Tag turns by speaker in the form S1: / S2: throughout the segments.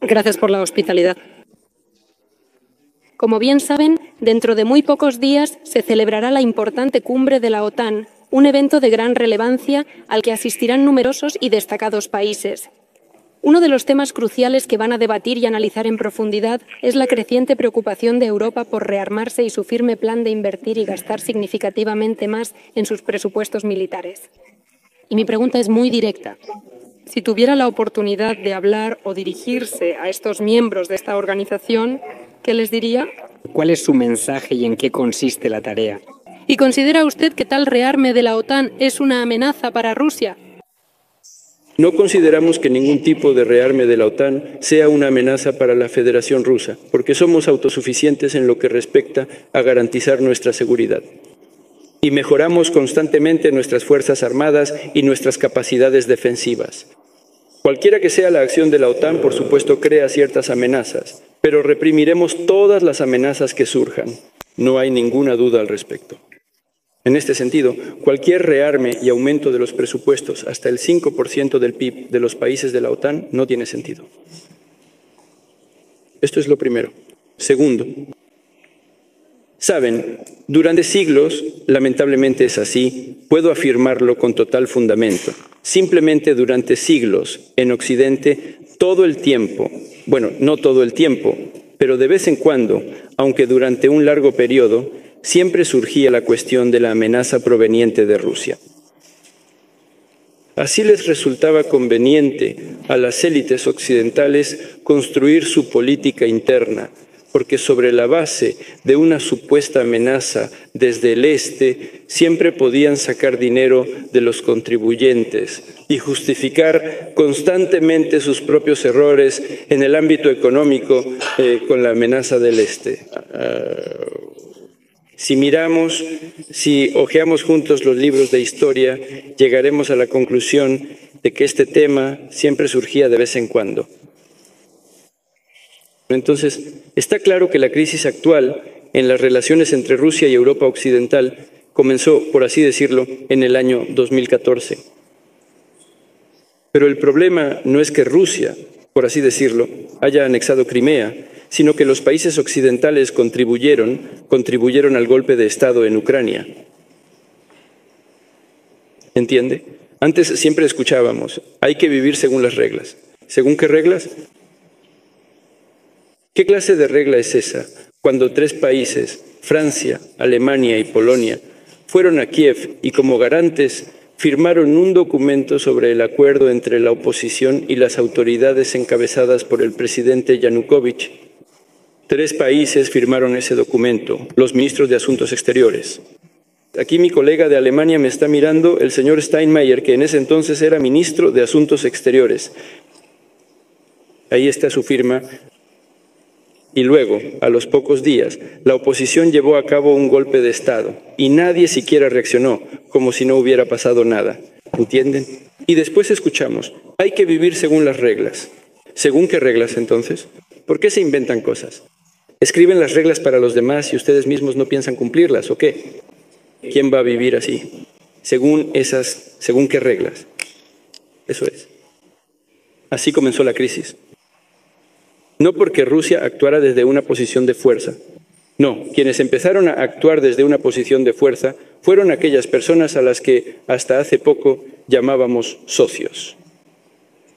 S1: Gracias por la hospitalidad. Como bien saben, dentro de muy pocos días se celebrará la importante cumbre de la OTAN, un evento de gran relevancia al que asistirán numerosos y destacados países. Uno de los temas cruciales que van a debatir y analizar en profundidad es la creciente preocupación de Europa por rearmarse y su firme plan de invertir y gastar significativamente más en sus presupuestos militares. Y mi pregunta es muy directa. Si tuviera la oportunidad de hablar o dirigirse a estos miembros de esta organización, ¿qué les diría?
S2: ¿Cuál es su mensaje y en qué consiste la tarea?
S1: ¿Y considera usted que tal rearme de la OTAN es una amenaza para Rusia?
S3: No consideramos que ningún tipo de rearme de la OTAN sea una amenaza para la Federación Rusa, porque somos autosuficientes en lo que respecta a garantizar nuestra seguridad. Y mejoramos constantemente nuestras Fuerzas Armadas y nuestras capacidades defensivas. Cualquiera que sea la acción de la OTAN, por supuesto, crea ciertas amenazas, pero reprimiremos todas las amenazas que surjan. No hay ninguna duda al respecto. En este sentido, cualquier rearme y aumento de los presupuestos hasta el 5% del PIB de los países de la OTAN no tiene sentido. Esto es lo primero. Segundo, saben, durante siglos, lamentablemente es así, puedo afirmarlo con total fundamento, simplemente durante siglos en Occidente, todo el tiempo, bueno, no todo el tiempo, pero de vez en cuando, aunque durante un largo periodo, siempre surgía la cuestión de la amenaza proveniente de Rusia. Así les resultaba conveniente a las élites occidentales construir su política interna, porque sobre la base de una supuesta amenaza desde el este siempre podían sacar dinero de los contribuyentes y justificar constantemente sus propios errores en el ámbito económico con la amenaza del este. Si hojeamos juntos los libros de historia, llegaremos a la conclusión de que este tema siempre surgía de vez en cuando. Entonces, está claro que la crisis actual en las relaciones entre Rusia y Europa Occidental comenzó, por así decirlo, en el año 2014. Pero el problema no es que Rusia, por así decirlo, haya anexado Crimea, sino que los países occidentales contribuyeron al golpe de Estado en Ucrania. ¿Entiende? Antes siempre escuchábamos, hay que vivir según las reglas. ¿Según qué reglas? ¿Qué clase de regla es esa cuando 3 países, Francia, Alemania y Polonia, fueron a Kiev y como garantes firmaron un documento sobre el acuerdo entre la oposición y las autoridades encabezadas por el presidente Yanukovych? 3 países firmaron ese documento, los ministros de Asuntos Exteriores. Aquí mi colega de Alemania me está mirando, el señor Steinmeier, que en ese entonces era ministro de Asuntos Exteriores. Ahí está su firma. Y luego, a los pocos días, la oposición llevó a cabo un golpe de Estado y nadie siquiera reaccionó, como si no hubiera pasado nada. ¿Entienden? Y después escuchamos, hay que vivir según las reglas. ¿Según qué reglas entonces? ¿Por qué se inventan cosas? ¿Escriben las reglas para los demás y ustedes mismos no piensan cumplirlas o qué? ¿Quién va a vivir así? ¿Según qué reglas? Eso es. Así comenzó la crisis. No porque Rusia actuara desde una posición de fuerza. No, quienes empezaron a actuar desde una posición de fuerza fueron aquellas personas a las que hasta hace poco llamábamos socios.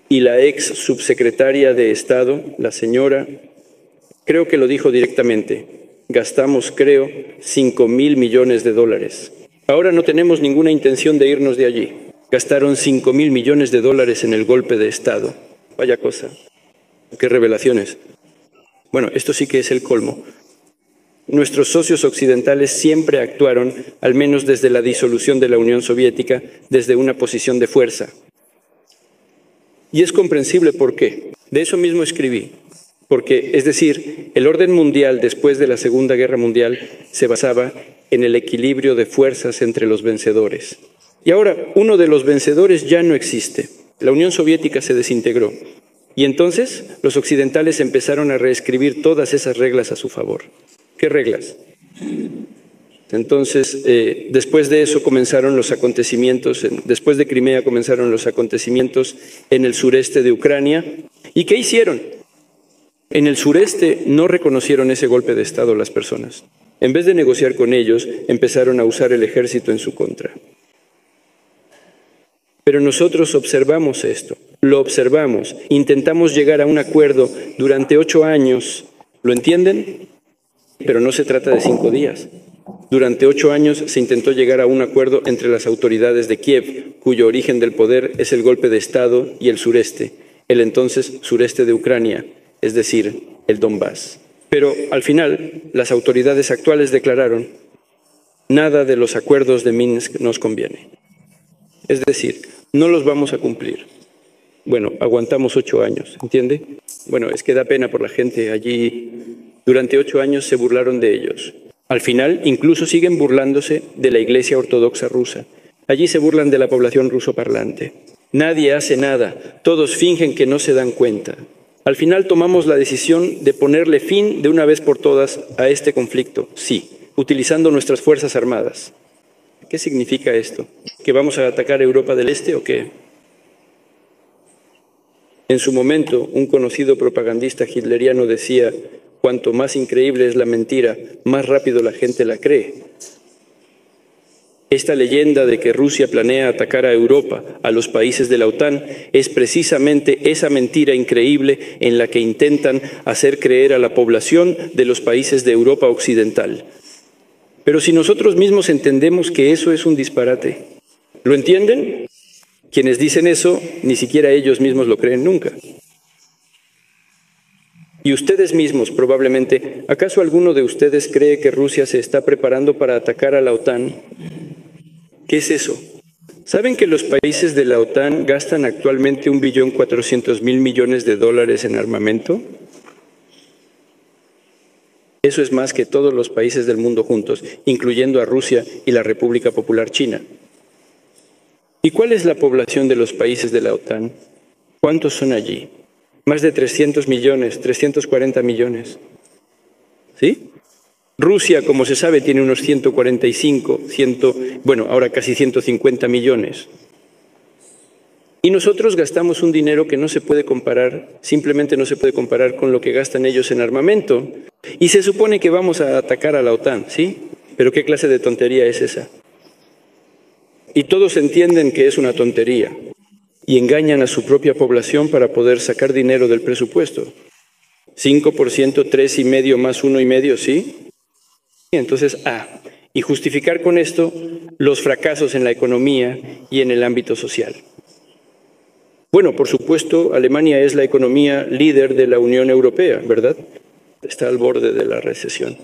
S3: Y la ex subsecretaria de Estado, la señora, creo que lo dijo directamente, gastamos, creo, 5.000 millones de dólares. Ahora no tenemos ninguna intención de irnos de allí. Gastaron 5.000 millones de dólares en el golpe de Estado. Vaya cosa. ¡Qué revelaciones! Bueno, esto sí que es el colmo. Nuestros socios occidentales siempre actuaron, al menos desde la disolución de la Unión Soviética, desde una posición de fuerza. Y es comprensible por qué. De eso mismo escribí. Porque, es decir, el orden mundial después de la Segunda Guerra Mundial se basaba en el equilibrio de fuerzas entre los vencedores. Y ahora, uno de los vencedores ya no existe. La Unión Soviética se desintegró. Y entonces los occidentales empezaron a reescribir todas esas reglas a su favor. ¿Qué reglas? Entonces, después de eso comenzaron los acontecimientos, después de Crimea comenzaron los acontecimientos en el sureste de Ucrania. ¿Y qué hicieron? En el sureste no reconocieron ese golpe de Estado las personas. En vez de negociar con ellos, empezaron a usar el ejército en su contra. Pero nosotros observamos esto, lo observamos, intentamos llegar a un acuerdo durante 8 años, ¿lo entienden? Pero no se trata de 5 días. Durante 8 años se intentó llegar a un acuerdo entre las autoridades de Kiev, cuyo origen del poder es el golpe de Estado, y el sureste, el entonces sureste de Ucrania, es decir, el Donbass. Pero al final, las autoridades actuales declararon: nada de los acuerdos de Minsk nos conviene. Es decir, no los vamos a cumplir. Bueno, aguantamos 8 años, ¿entiende? Bueno, es que da pena por la gente allí. Durante 8 años se burlaron de ellos. Al final, incluso siguen burlándose de la Iglesia Ortodoxa rusa. Allí se burlan de la población rusoparlante. Nadie hace nada, todos fingen que no se dan cuenta. Al final tomamos la decisión de ponerle fin de una vez por todas a este conflicto, sí, utilizando nuestras fuerzas armadas. ¿Qué significa esto? ¿Que vamos a atacar a Europa del Este o qué? En su momento, un conocido propagandista hitleriano decía: cuanto más increíble es la mentira, más rápido la gente la cree. Esta leyenda de que Rusia planea atacar a Europa, a los países de la OTAN, es precisamente esa mentira increíble en la que intentan hacer creer a la población de los países de Europa Occidental. Pero si nosotros mismos entendemos que eso es un disparate, ¿lo entienden? Quienes dicen eso, ni siquiera ellos mismos lo creen nunca. Y ustedes mismos, probablemente, ¿acaso alguno de ustedes cree que Rusia se está preparando para atacar a la OTAN? ¿Qué es eso? ¿Saben que los países de la OTAN gastan actualmente $1.4 billones en armamento? Eso es más que todos los países del mundo juntos, incluyendo a Rusia y la República Popular China. ¿Y cuál es la población de los países de la OTAN? ¿Cuántos son allí? Más de 300 millones, 340 millones. ¿Sí? Rusia, como se sabe, tiene unos 145, ahora casi 150 millones. Y nosotros gastamos un dinero que no se puede comparar, simplemente no se puede comparar con lo que gastan ellos en armamento. Y se supone que vamos a atacar a la OTAN, ¿sí? Pero ¿qué clase de tontería es esa? Y todos entienden que es una tontería y engañan a su propia población para poder sacar dinero del presupuesto. 5%, 3,5 más 1,5, ¿sí? Entonces, y justificar con esto los fracasos en la economía y en el ámbito social. Bueno, por supuesto, Alemania es la economía líder de la Unión Europea, ¿verdad? Está al borde de la recesión.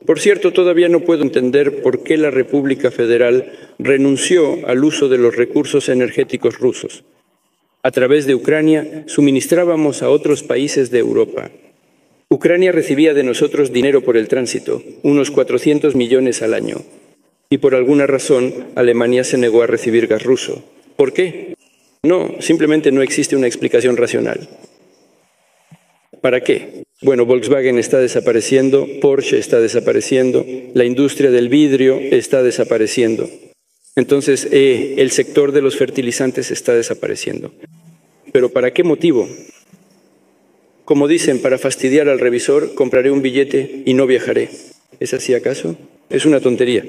S3: Por cierto, todavía no puedo entender por qué la República Federal renunció al uso de los recursos energéticos rusos. A través de Ucrania suministrábamos a otros países de Europa. Ucrania recibía de nosotros dinero por el tránsito, unos 400 millones al año. Y por alguna razón, Alemania se negó a recibir gas ruso. ¿Por qué? No, simplemente no existe una explicación racional. ¿Para qué? Bueno, Volkswagen está desapareciendo, Porsche está desapareciendo, la industria del vidrio está desapareciendo. Entonces, el sector de los fertilizantes está desapareciendo. ¿Pero para qué motivo? Como dicen, para fastidiar al revisor, compraré un billete y no viajaré. ¿Es así acaso? Es una tontería.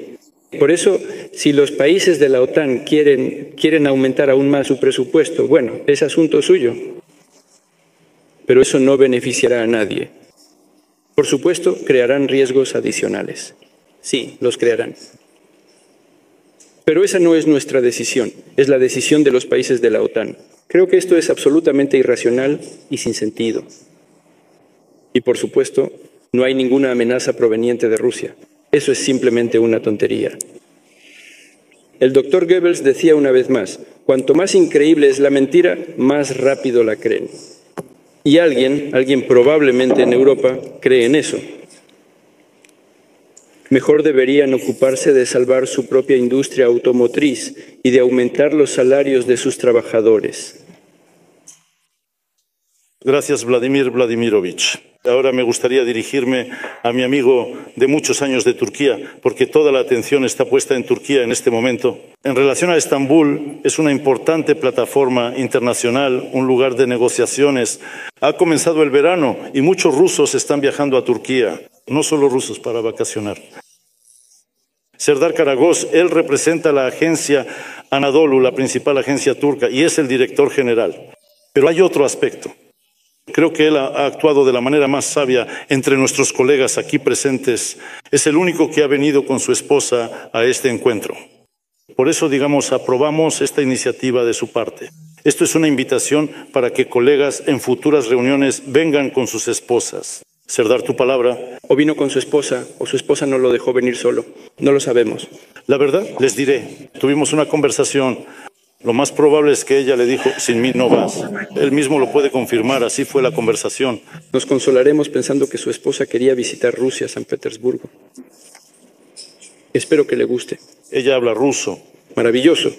S3: Por eso, si los países de la OTAN quieren aumentar aún más su presupuesto, bueno, es asunto suyo. Pero eso no beneficiará a nadie. Por supuesto, crearán riesgos adicionales. Sí, los crearán. Pero esa no es nuestra decisión, es la decisión de los países de la OTAN. Creo que esto es absolutamente irracional y sin sentido. Y por supuesto, no hay ninguna amenaza proveniente de Rusia. Eso es simplemente una tontería. El doctor Goebbels decía una vez más: cuanto más increíble es la mentira, más rápido la creen. Y alguien probablemente en Europa cree en eso. Mejor deberían ocuparse de salvar su propia industria automotriz y de aumentar los salarios de sus trabajadores.
S4: Gracias, Vladimir Vladimirovich. Ahora me gustaría dirigirme a mi amigo de muchos años de Turquía, porque toda la atención está puesta en Turquía en este momento. En relación a Estambul, es una importante plataforma internacional, un lugar de negociaciones. Ha comenzado el verano y muchos rusos están viajando a Turquía, no solo rusos para vacacionar. Serdar Karagöz, él representa la agencia Anadolu, la principal agencia turca, y es el director general. Pero hay otro aspecto. Creo que él ha actuado de la manera más sabia entre nuestros colegas aquí presentes. Es el único que ha venido con su esposa a este encuentro. Por eso, digamos, aprobamos esta iniciativa de su parte. Esto es una invitación para que colegas en futuras reuniones vengan con sus esposas. Serdar, tu palabra.
S3: O vino con su esposa, o su esposa no lo dejó venir solo. No lo sabemos.
S4: La verdad, les diré, tuvimos una conversación. Lo más probable es que ella le dijo, sin mí no vas. Él mismo lo puede confirmar, así fue la conversación.
S3: Nos consolaremos pensando que su esposa quería visitar Rusia, San Petersburgo. Espero que le guste.
S4: Ella habla ruso.
S3: Maravilloso.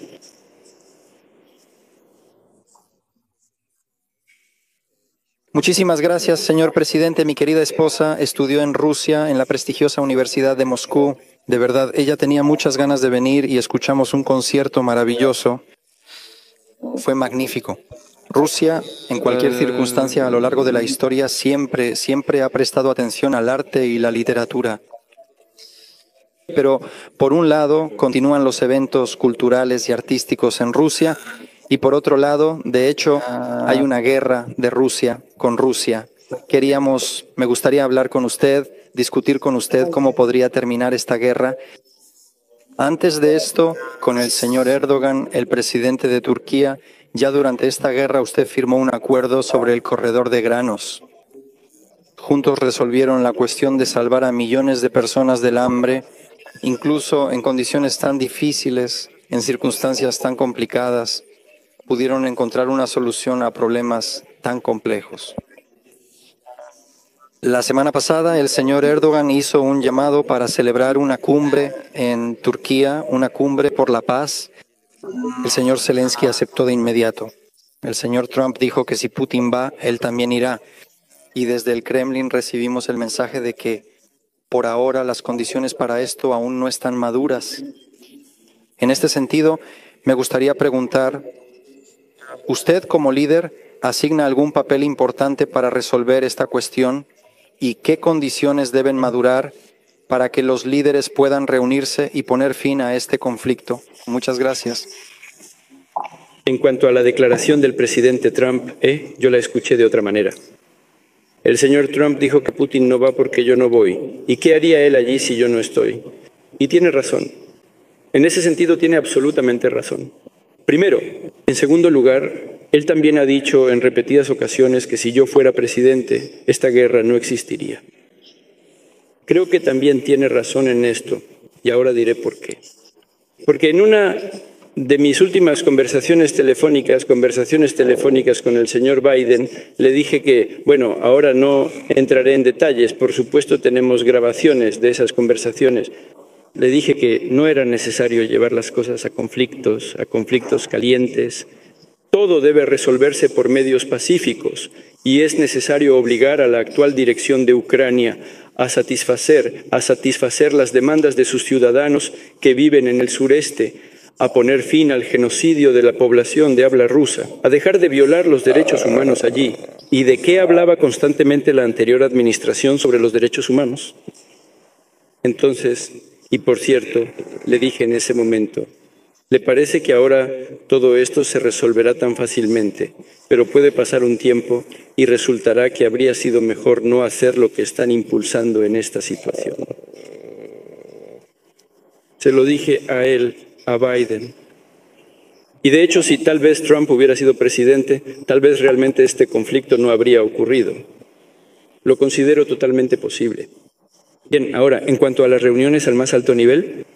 S5: Muchísimas gracias, señor presidente. Mi querida esposa estudió en Rusia, en la prestigiosa Universidad de Moscú. De verdad, ella tenía muchas ganas de venir y escuchamos un concierto maravilloso. Fue magnífico. Rusia, en cualquier circunstancia a lo largo de la historia, siempre ha prestado atención al arte y la literatura. Pero, por un lado, continúan los eventos culturales y artísticos en Rusia, y por otro lado, de hecho, hay una guerra de Rusia con Rusia. Me gustaría hablar con usted, discutir con usted cómo podría terminar esta guerra. Antes de esto, con el señor Erdogan, el presidente de Turquía, ya durante esta guerra usted firmó un acuerdo sobre el corredor de granos. Juntos resolvieron la cuestión de salvar a millones de personas del hambre, incluso en condiciones tan difíciles, en circunstancias tan complicadas, pudieron encontrar una solución a problemas tan complejos. La semana pasada el señor Erdogan hizo un llamado para celebrar una cumbre en Turquía, una cumbre por la paz. El señor Zelensky aceptó de inmediato. El señor Trump dijo que si Putin va, él también irá. Y desde el Kremlin recibimos el mensaje de que por ahora las condiciones para esto aún no están maduras. En este sentido, me gustaría preguntar, ¿usted como líder asigna algún papel importante para resolver esta cuestión? ¿Y qué condiciones deben madurar para que los líderes puedan reunirse y poner fin a este conflicto? Muchas gracias.
S3: En cuanto a la declaración del presidente Trump, yo la escuché de otra manera. El señor Trump dijo que Putin no va porque yo no voy. ¿Y qué haría él allí si yo no estoy? Y tiene razón. En ese sentido tiene absolutamente razón. Primero, en segundo lugar, él también ha dicho en repetidas ocasiones que si yo fuera presidente, esta guerra no existiría. Creo que también tiene razón en esto, y ahora diré por qué. Porque en una de mis últimas conversaciones telefónicas con el señor Biden, le dije que, bueno, ahora no entraré en detalles, por supuesto tenemos grabaciones de esas conversaciones. Le dije que no era necesario llevar las cosas a conflictos calientes. Todo debe resolverse por medios pacíficos y es necesario obligar a la actual dirección de Ucrania a satisfacer las demandas de sus ciudadanos que viven en el sureste, a poner fin al genocidio de la población de habla rusa, a dejar de violar los derechos humanos allí. ¿Y de qué hablaba constantemente la anterior administración sobre los derechos humanos? Entonces, y por cierto, le dije en ese momento, ¿le parece que ahora todo esto se resolverá tan fácilmente? Pero puede pasar un tiempo y resultará que habría sido mejor no hacer lo que están impulsando en esta situación. Se lo dije a él, a Biden. Y de hecho, si tal vez Trump hubiera sido presidente, tal vez realmente este conflicto no habría ocurrido. Lo considero totalmente posible. Bien, ahora, en cuanto a las reuniones al más alto nivel,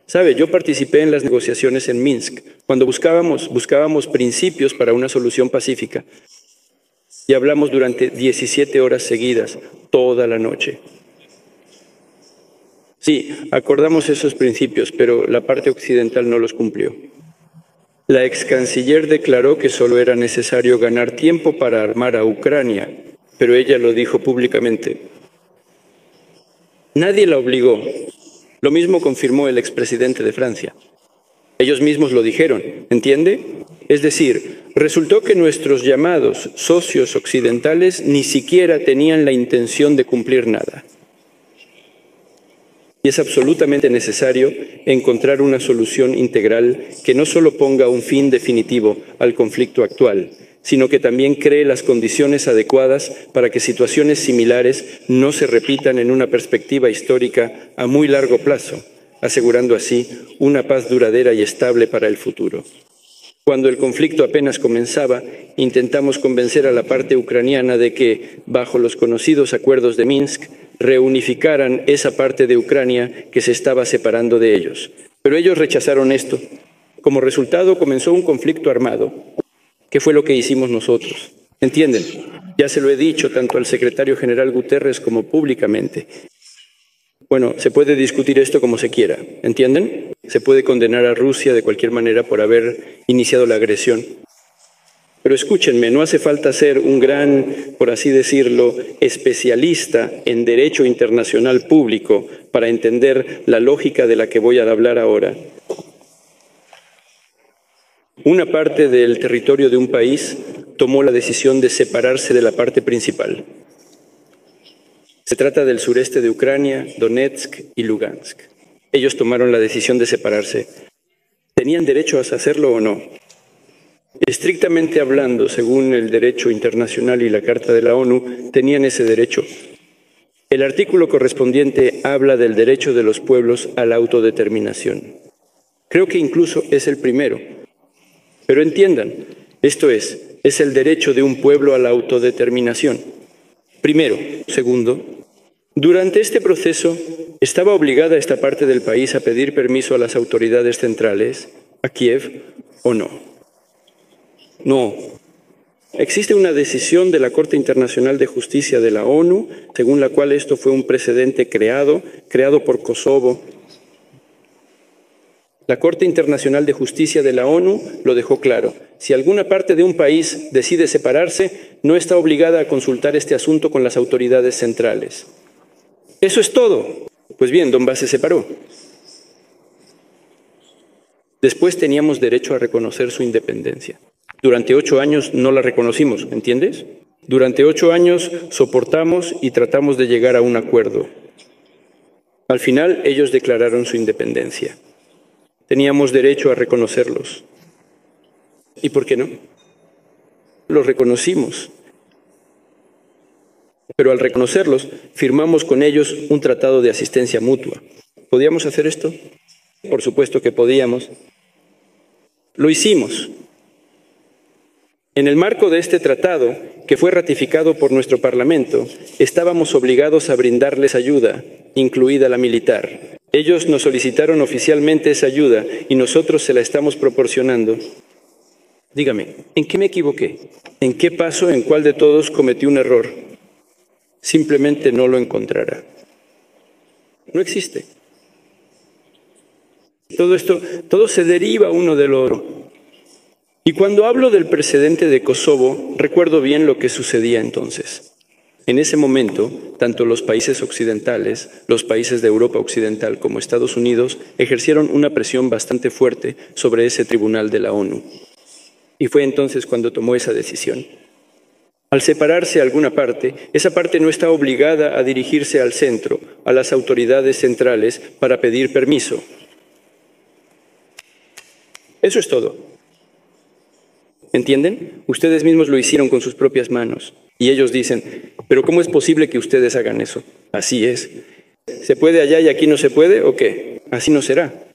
S3: ¿sabe? Yo participé en las negociaciones en Minsk, cuando buscábamos principios para una solución pacífica. Y hablamos durante 17 horas seguidas, toda la noche. Sí, acordamos esos principios, pero la parte occidental no los cumplió. La ex canciller declaró que solo era necesario ganar tiempo para armar a Ucrania pero ella lo dijo públicamente. Nadie la obligó. Lo mismo confirmó el expresidente de Francia. Ellos mismos lo dijeron, ¿entiende? Es decir, resultó que nuestros llamados socios occidentales ni siquiera tenían la intención de cumplir nada. Y es absolutamente necesario encontrar una solución integral que no solo ponga un fin definitivo al conflicto actual, sino que también cree las condiciones adecuadas para que situaciones similares no se repitan en una perspectiva histórica a muy largo plazo, asegurando así una paz duradera y estable para el futuro. Cuando el conflicto apenas comenzaba, intentamos convencer a la parte ucraniana de que, bajo los conocidos acuerdos de Minsk, reunificaran esa parte de Ucrania que se estaba separando de ellos. Pero ellos rechazaron esto. Como resultado, comenzó un conflicto armado. ¿Qué fue lo que hicimos nosotros? ¿Entienden? Ya se lo he dicho tanto al secretario general Guterres como públicamente. Bueno, se puede discutir esto como se quiera, ¿entienden? Se puede condenar a Rusia de cualquier manera por haber iniciado la agresión. Pero escúchenme, no hace falta ser un gran, por así decirlo, especialista en derecho internacional público para entender la lógica de la que voy a hablar ahora. Una parte del territorio de un país tomó la decisión de separarse de la parte principal. Se trata del sureste de Ucrania, Donetsk y Lugansk. Ellos tomaron la decisión de separarse. ¿Tenían derecho a hacerlo o no? Estrictamente hablando, según el derecho internacional y la Carta de la ONU, tenían ese derecho. El artículo correspondiente habla del derecho de los pueblos a la autodeterminación. Creo que incluso es el primero. Pero entiendan, esto es el derecho de un pueblo a la autodeterminación. Primero. Segundo, durante este proceso, ¿estaba obligada esta parte del país a pedir permiso a las autoridades centrales, a Kiev, o no? No. Existe una decisión de la Corte Internacional de Justicia de la ONU, según la cual esto fue un precedente creado por Kosovo. La Corte Internacional de Justicia de la ONU lo dejó claro. Si alguna parte de un país decide separarse, no está obligada a consultar este asunto con las autoridades centrales. Eso es todo. Pues bien, Donbass se separó. Después teníamos derecho a reconocer su independencia. Durante 8 años no la reconocimos, ¿entiendes? Durante 8 años soportamos y tratamos de llegar a un acuerdo. Al final, ellos declararon su independencia. Teníamos derecho a reconocerlos. ¿Y por qué no? Los reconocimos. Pero al reconocerlos, firmamos con ellos un tratado de asistencia mutua. ¿Podíamos hacer esto? Por supuesto que podíamos. Lo hicimos. En el marco de este tratado, que fue ratificado por nuestro Parlamento, estábamos obligados a brindarles ayuda, incluida la militar. Ellos nos solicitaron oficialmente esa ayuda y nosotros se la estamos proporcionando. Dígame, ¿en qué me equivoqué? ¿En qué paso, en cuál de todos cometí un error? Simplemente no lo encontrará. No existe. Todo se deriva uno del otro. Y cuando hablo del precedente de Kosovo, recuerdo bien lo que sucedía entonces. En ese momento, tanto los países occidentales, los países de Europa Occidental como Estados Unidos, ejercieron una presión bastante fuerte sobre ese tribunal de la ONU. Y fue entonces cuando tomó esa decisión. Al separarse alguna parte, esa parte no está obligada a dirigirse al centro, a las autoridades centrales, para pedir permiso. Eso es todo. ¿Entienden? Ustedes mismos lo hicieron con sus propias manos. Y ellos dicen, ¿pero cómo es posible que ustedes hagan eso? Así es. ¿Se puede allá y aquí no se puede o qué? Así no será.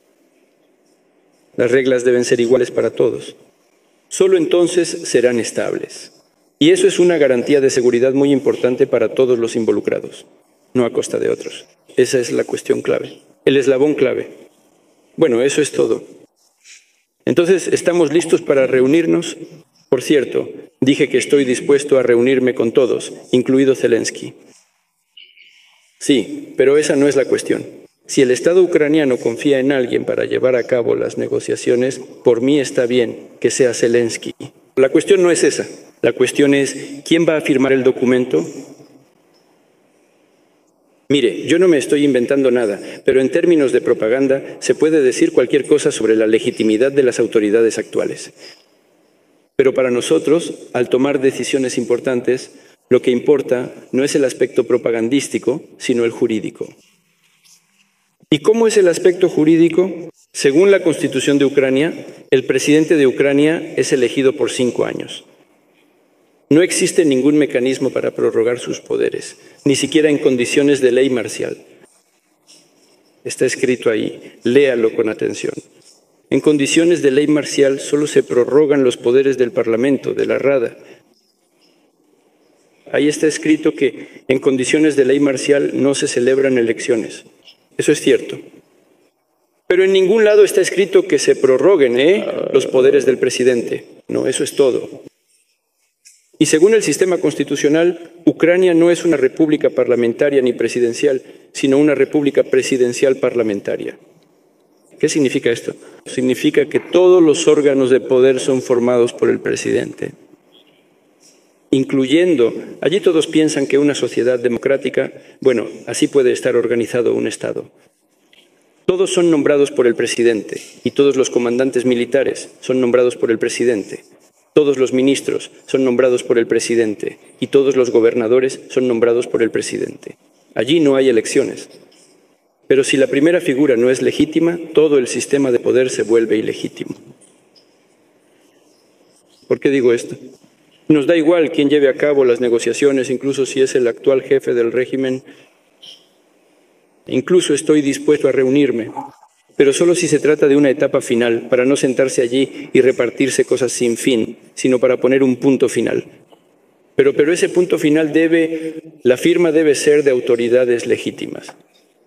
S3: Las reglas deben ser iguales para todos. Solo entonces serán estables. Y eso es una garantía de seguridad muy importante para todos los involucrados, no a costa de otros. Esa es la cuestión clave, el eslabón clave. Bueno, eso es todo. Entonces, ¿estamos listos para reunirnos? Por cierto, dije que estoy dispuesto a reunirme con todos, incluido Zelensky. Sí, pero esa no es la cuestión. Si el Estado ucraniano confía en alguien para llevar a cabo las negociaciones, por mí está bien que sea Zelensky. La cuestión no es esa. La cuestión es, ¿quién va a firmar el documento? Mire, yo no me estoy inventando nada, pero en términos de propaganda se puede decir cualquier cosa sobre la legitimidad de las autoridades actuales. Pero para nosotros, al tomar decisiones importantes, lo que importa no es el aspecto propagandístico, sino el jurídico. ¿Y cómo es el aspecto jurídico? Según la Constitución de Ucrania, el presidente de Ucrania es elegido por 5 años. No existe ningún mecanismo para prorrogar sus poderes, ni siquiera en condiciones de ley marcial. Está escrito ahí, léalo con atención. En condiciones de ley marcial solo se prorrogan los poderes del Parlamento, de la Rada. Ahí está escrito que en condiciones de ley marcial no se celebran elecciones. Eso es cierto. Pero en ningún lado está escrito que se prorroguen los poderes del presidente. No, eso es todo. Y según el sistema constitucional, Ucrania no es una república parlamentaria ni presidencial, sino una república presidencial parlamentaria. ¿Qué significa esto? Significa que todos los órganos de poder son formados por el presidente, incluyendo, allí todos piensan que una sociedad democrática, bueno, así puede estar organizado un Estado. Todos son nombrados por el presidente y todos los comandantes militares son nombrados por el presidente. Todos los ministros son nombrados por el presidente y todos los gobernadores son nombrados por el presidente. Allí no hay elecciones. Pero si la primera figura no es legítima, todo el sistema de poder se vuelve ilegítimo. ¿Por qué digo esto? Nos da igual quién lleve a cabo las negociaciones, incluso si es el actual jefe del régimen. Incluso estoy dispuesto a reunirme, pero solo si se trata de una etapa final, para no sentarse allí y repartirse cosas sin fin, sino para poner un punto final. Pero ese punto final la firma debe ser de autoridades legítimas.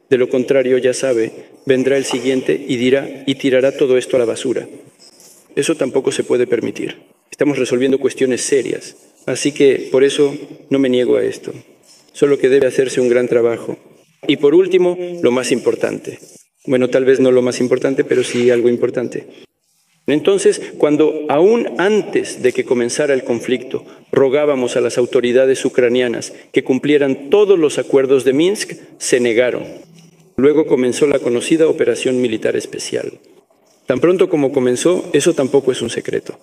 S3: De lo contrario, ya sabe, vendrá el siguiente y tirará todo esto a la basura. Eso tampoco se puede permitir. Estamos resolviendo cuestiones serias, así que por eso no me niego a esto. Solo que debe hacerse un gran trabajo. Y por último, lo más importante. Bueno, tal vez no lo más importante, pero sí algo importante. Entonces, cuando aún antes de que comenzara el conflicto, rogábamos a las autoridades ucranianas que cumplieran todos los acuerdos de Minsk, se negaron. Luego comenzó la conocida Operación Militar Especial. Tan pronto como comenzó, eso tampoco es un secreto.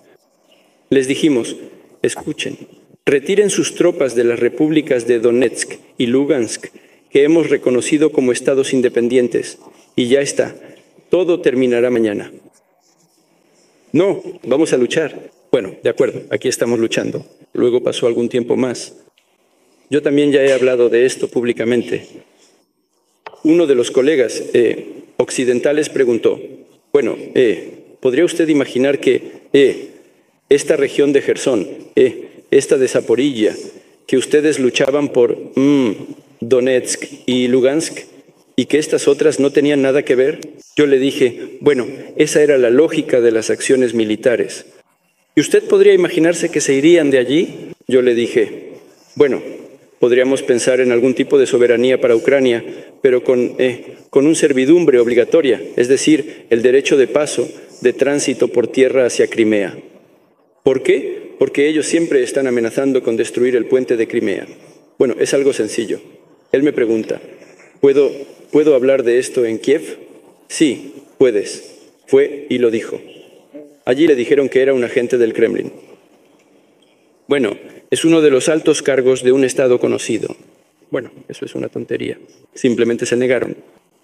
S3: Les dijimos, escuchen, retiren sus tropas de las repúblicas de Donetsk y Lugansk, que hemos reconocido como estados independientes, y ya está, todo terminará mañana. No, vamos a luchar. Bueno, de acuerdo, aquí estamos luchando. Luego pasó algún tiempo más. Yo también ya he hablado de esto públicamente. Uno de los colegas occidentales preguntó, bueno, ¿podría usted imaginar que esta región de Jersón, esta de Zaporilla, que ustedes luchaban por Donetsk y Lugansk, y que estas otras no tenían nada que ver? Yo le dije, bueno, esa era la lógica de las acciones militares. ¿Y usted podría imaginarse que se irían de allí? Yo le dije, bueno, podríamos pensar en algún tipo de soberanía para Ucrania, pero con un servidumbre obligatoria, es decir, el derecho de paso, de tránsito por tierra hacia Crimea. ¿Por qué? Porque ellos siempre están amenazando con destruir el puente de Crimea. Bueno, es algo sencillo. Él me pregunta, ¿puedo hablar de esto en Kiev? Sí, puedes. Fue y lo dijo. Allí le dijeron que era un agente del Kremlin. Bueno, es uno de los altos cargos de un Estado conocido. Bueno, eso es una tontería. Simplemente se negaron.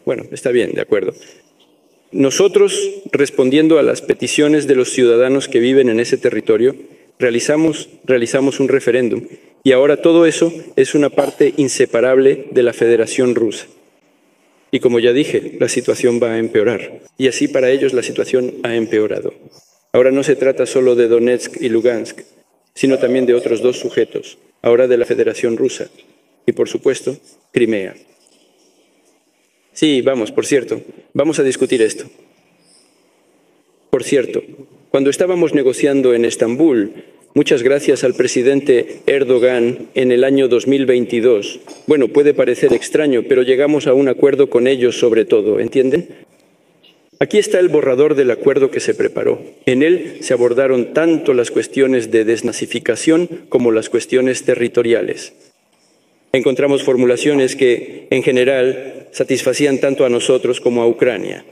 S3: Bueno, está bien, de acuerdo. Nosotros, respondiendo a las peticiones de los ciudadanos que viven en ese territorio, realizamos un referéndum. Y ahora todo eso es una parte inseparable de la Federación Rusa. Y como ya dije, la situación va a empeorar. Y así para ellos la situación ha empeorado. Ahora no se trata solo de Donetsk y Lugansk, sino también de otros dos sujetos, ahora de la Federación Rusa. Y por supuesto, Crimea. Sí, por cierto, vamos a discutir esto. Por cierto, cuando estábamos negociando en Estambul, muchas gracias al presidente Erdogan en el año 2022, bueno, puede parecer extraño, pero llegamos a un acuerdo con ellos sobre todo, ¿entienden? Aquí está el borrador del acuerdo que se preparó. En él se abordaron tanto las cuestiones de desnazificación como las cuestiones territoriales. Encontramos formulaciones que, en general, satisfacían tanto a nosotros como a Ucrania.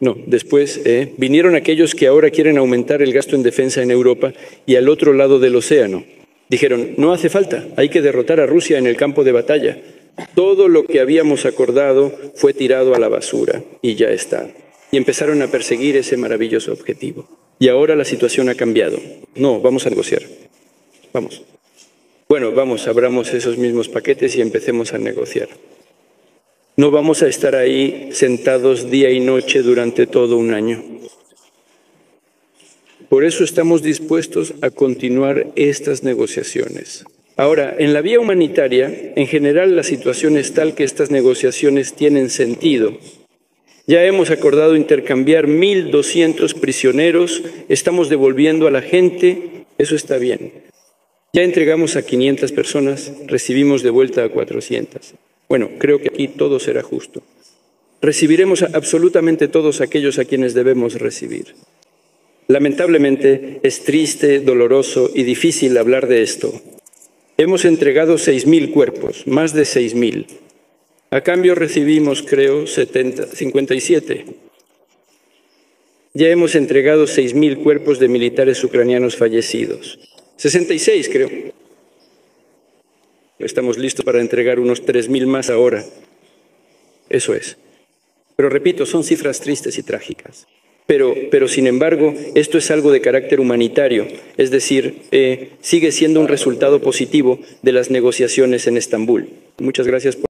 S3: No, después vinieron aquellos que ahora quieren aumentar el gasto en defensa en Europa y al otro lado del océano. Dijeron, no hace falta, hay que derrotar a Rusia en el campo de batalla. Todo lo que habíamos acordado fue tirado a la basura y ya está. Y empezaron a perseguir ese maravilloso objetivo. Y ahora la situación ha cambiado. No, vamos a negociar. Vamos. Bueno, vamos, abramos esos mismos paquetes y empecemos a negociar. No vamos a estar ahí sentados día y noche durante todo un año. Por eso estamos dispuestos a continuar estas negociaciones. Ahora, en la vía humanitaria, en general la situación es tal que estas negociaciones tienen sentido. Ya hemos acordado intercambiar 1.200 prisioneros, estamos devolviendo a la gente, eso está bien. Ya entregamos a 500 personas, recibimos de vuelta a 400. Bueno, creo que aquí todo será justo. Recibiremos a absolutamente todos aquellos a quienes debemos recibir. Lamentablemente, es triste, doloroso y difícil hablar de esto. Hemos entregado 6.000 cuerpos, más de 6.000. A cambio recibimos, creo, 57. Ya hemos entregado 6.000 cuerpos de militares ucranianos fallecidos. 66, creo. Estamos listos para entregar unos 3.000 más ahora. Eso es. Pero repito, son cifras tristes y trágicas. Pero sin embargo, esto es algo de carácter humanitario, es decir, sigue siendo un resultado positivo de las negociaciones en Estambul. Muchas gracias por